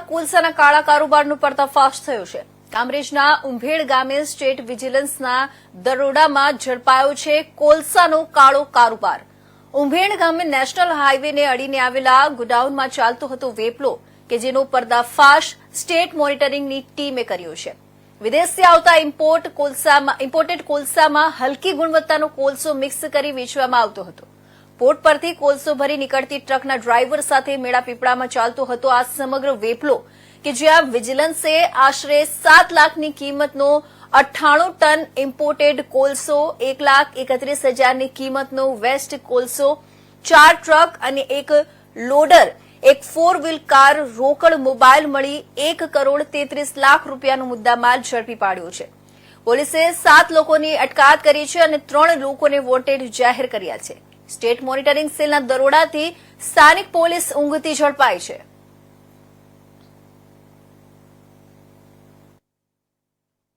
કોલસાના કાળા કારોબારનો પર્દાફાશ થયો છે। કામરેજના ઉંભેડ ગામે સ્ટેટ વિજિલન્સના દરોડામાં ઝડપાયો છે કોલસાનો કાળો કારોબાર। ઉંભેડ ગામે નેશનલ હાઈવેને અડીને આવેલા ગોડાઉનમાં ચાલતો હતો વેપલો કે જેનો પર્દાફાશ સ્ટેટ મોનિટરિંગની ટીમે કર્યો છે। વિદેશથી આવતા ઇમ્પોર્ટેડ કોલસામાં હલકી ગુણવત્તાનો કોલસો મિક્સ કરી વેચવામાં આવતો હતો। પોર્ટ પરથી કોલસો ભરી નીકળતી ટ્રકના ડ્રાઈવર સાથે મેળાપીપળામાં ચાલતો હતો આ સમગ્ર વેપલો કે જ્યાં વિજિલન્સે આશરે 7 લાખની કિંમતનો 98 ટન ઇમ્પોર્ટેડ કોલસો, 1,31,000ની કિંમતનો વેસ્ટ કોલસો, 4 ટ્રક અને એક લોડર, એક 4 વ્હીલ કાર, રોકડ મોબાઈલ મળી 1,33 લાખ રૂપિયાનો મુદ્દામાલ ઝડપી પાડ્યો છે। પોલીસે 7 લોકોની અટકાયત કરી છે અને 3 લોકોને વોન્ટેડ જાહેર કર્યા છે। સ્ટેટ મોનિટરિંગ સેલના દરોડાથી સ્થાનિક પોલીસ ઊંઘતી ઝડપાઈ છે।